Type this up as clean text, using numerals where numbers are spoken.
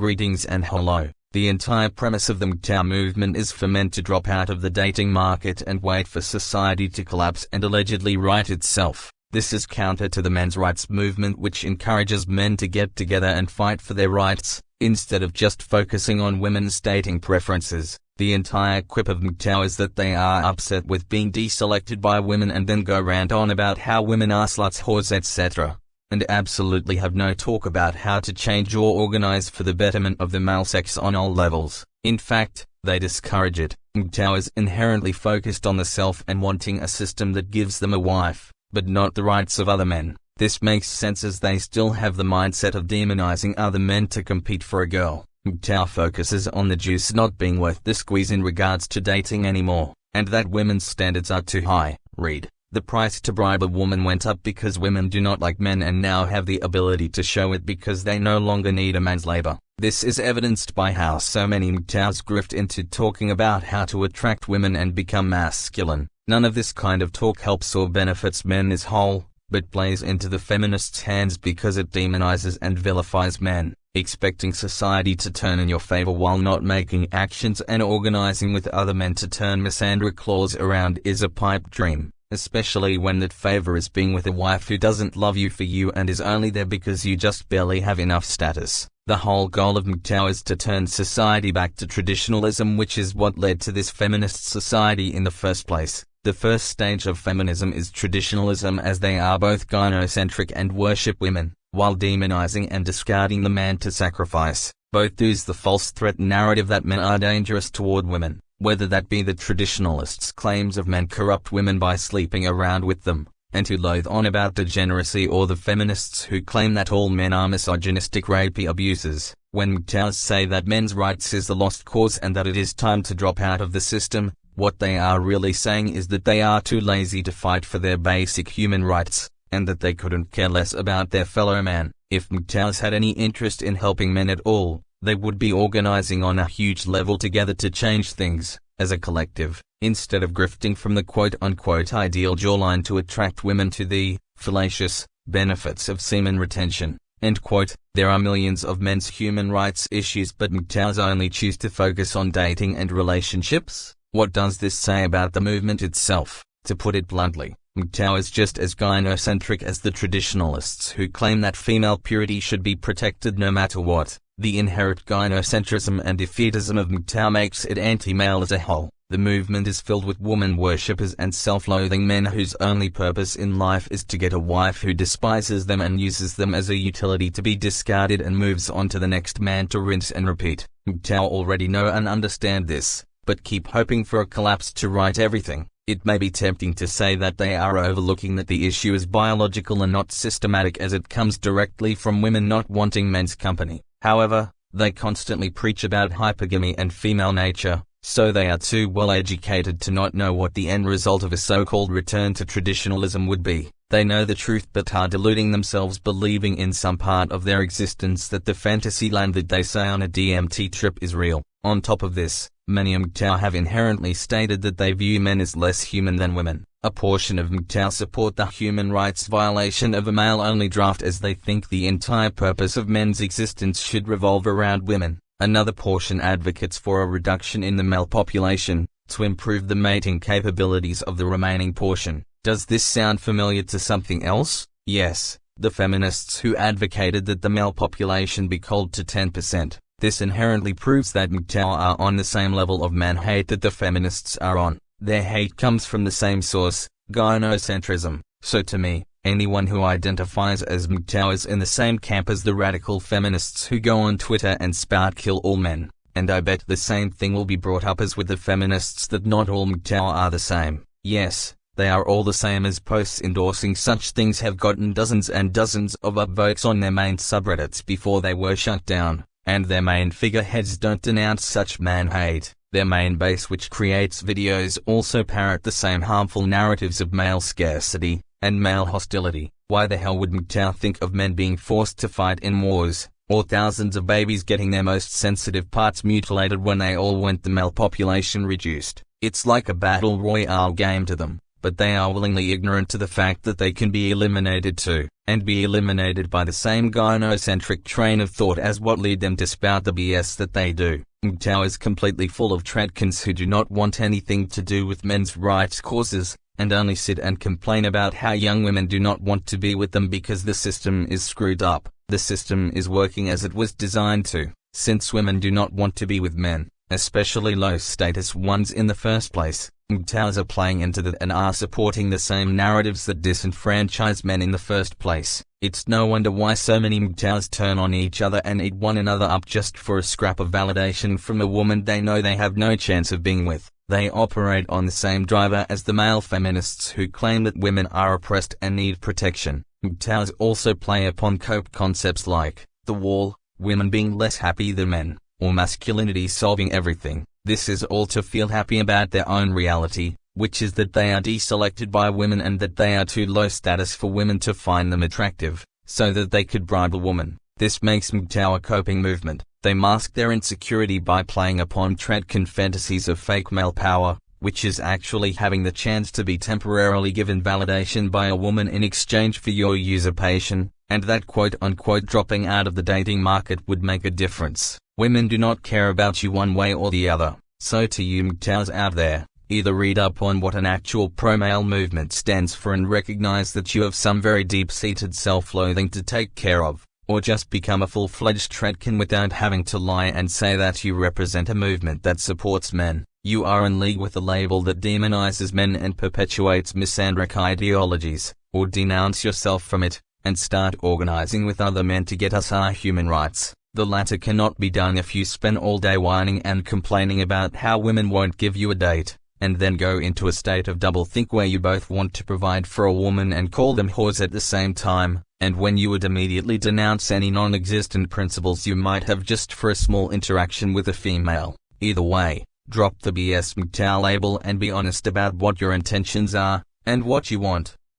Greetings and hello. The entire premise of the MGTOW movement is for men to drop out of the dating market and wait for society to collapse and allegedly right itself. This is counter to the men's rights movement, which encourages men to get together and fight for their rights, instead of just focusing on women's dating preferences. The entire quip of MGTOW is that they are upset with being deselected by women and then go rant on about how women are sluts, whores, etc. and absolutely have no talk about how to change or organize for the betterment of the male sex on all levels. In fact, they discourage it. MGTOW is inherently focused on the self and wanting a system that gives them a wife, but not the rights of other men. This makes sense as they still have the mindset of demonizing other men to compete for a girl. MGTOW focuses on the juice not being worth the squeeze in regards to dating anymore, and that women's standards are too high. Read. The price to bribe a woman went up because women do not like men and now have the ability to show it because they no longer need a man's labor. This is evidenced by how so many MGTOWs grift into talking about how to attract women and become masculine. None of this kind of talk helps or benefits men as whole, but plays into the feminists' hands because it demonizes and vilifies men. Expecting society to turn in your favor while not making actions and organizing with other men to turn misandry claws around is a pipe dream. Especially when that favor is being with a wife who doesn't love you for you and is only there because you just barely have enough status. The whole goal of MGTOW is to turn society back to traditionalism, which is what led to this feminist society in the first place. The first stage of feminism is traditionalism, as they are both gynocentric and worship women, while demonizing and discarding the man to sacrifice. Both use the false threat narrative that men are dangerous toward women. Whether that be the traditionalists' claims of men corrupt women by sleeping around with them, and who loathe on about degeneracy, or the feminists who claim that all men are misogynistic rapey abusers. When MGTOWs say that men's rights is the lost cause and that it is time to drop out of the system, what they are really saying is that they are too lazy to fight for their basic human rights, and that they couldn't care less about their fellow man. If MGTOWs had any interest in helping men at all, they would be organizing on a huge level together to change things, as a collective, instead of grifting from the quote-unquote ideal jawline to attract women to the fallacious benefits of semen retention. End quote. There are millions of men's human rights issues, but MGTOWs only choose to focus on dating and relationships. What does this say about the movement itself? To put it bluntly, MGTOW is just as gynocentric as the traditionalists who claim that female purity should be protected no matter what. The inherent gynocentrism and defeatism of MGTOW makes it anti-male as a whole. The movement is filled with woman worshippers and self-loathing men whose only purpose in life is to get a wife who despises them and uses them as a utility to be discarded and moves on to the next man to rinse and repeat. MGTOW already know and understand this, but keep hoping for a collapse to right everything. It may be tempting to say that they are overlooking that the issue is biological and not systematic, as it comes directly from women not wanting men's company. However, they constantly preach about hypergamy and female nature, so they are too well educated to not know what the end result of a so-called return to traditionalism would be. They know the truth but are deluding themselves, believing in some part of their existence that the fantasy land that they say on a DMT trip is real. On top of this, many MGTOW have inherently stated that they view men as less human than women. A portion of MGTOW support the human rights violation of a male-only draft, as they think the entire purpose of men's existence should revolve around women. Another portion advocates for a reduction in the male population, to improve the mating capabilities of the remaining portion. Does this sound familiar to something else? Yes, the feminists who advocated that the male population be culled to 10%. This inherently proves that MGTOW are on the same level of man hate that the feminists are on. Their hate comes from the same source, gynocentrism. So to me, anyone who identifies as MGTOW is in the same camp as the radical feminists who go on Twitter and spout kill all men. And I bet the same thing will be brought up as with the feminists, that not all MGTOW are the same. Yes, they are all the same, as posts endorsing such things have gotten dozens and dozens of upvotes on their main subreddits before they were shut down, and their main figureheads don't denounce such man hate. Their main base, which creates videos, also parrot the same harmful narratives of male scarcity and male hostility. Why the hell would MGTOW think of men being forced to fight in wars, or thousands of babies getting their most sensitive parts mutilated when they all want the male population reduced? It's like a battle royale game to them. but they are willingly ignorant to the fact that they can be eliminated too, and be eliminated by the same gynocentric train of thought as what lead them to spout the BS that they do. MGTOW is completely full of treadkins who do not want anything to do with men's rights causes, and only sit and complain about how young women do not want to be with them because the system is screwed up. The system is working as it was designed to, since women do not want to be with men, especially low-status ones in the first place. MGTOWs are playing into that and are supporting the same narratives that disenfranchise men in the first place. It's no wonder why so many MGTOWs turn on each other and eat one another up just for a scrap of validation from a woman they know they have no chance of being with. They operate on the same driver as the male feminists who claim that women are oppressed and need protection. MGTOWs also play upon cope concepts like the wall, women being less happy than men, or masculinity solving everything. This is all to feel happy about their own reality, which is that they are deselected by women and that they are too low status for women to find them attractive, so that they could bribe a woman. This makes MGTOW a coping movement. They mask their insecurity by playing upon treadkin fantasies of fake male power, which is actually having the chance to be temporarily given validation by a woman in exchange for your usurpation, and that quote-unquote dropping out of the dating market would make a difference. Women do not care about you one way or the other, so to you MGTOWs out there, either read up on what an actual pro-male movement stands for and recognize that you have some very deep-seated self-loathing to take care of, or just become a full-fledged treadkin without having to lie and say that you represent a movement that supports men. You are in league with a label that demonizes men and perpetuates misandric ideologies, or denounce yourself from it, and start organizing with other men to get us our human rights. The latter cannot be done if you spend all day whining and complaining about how women won't give you a date, and then go into a state of doublethink where you both want to provide for a woman and call them whores at the same time, and when you would immediately denounce any non-existent principles you might have just for a small interaction with a female. Either way, drop the BS MGTOW label and be honest about what your intentions are, and what you want.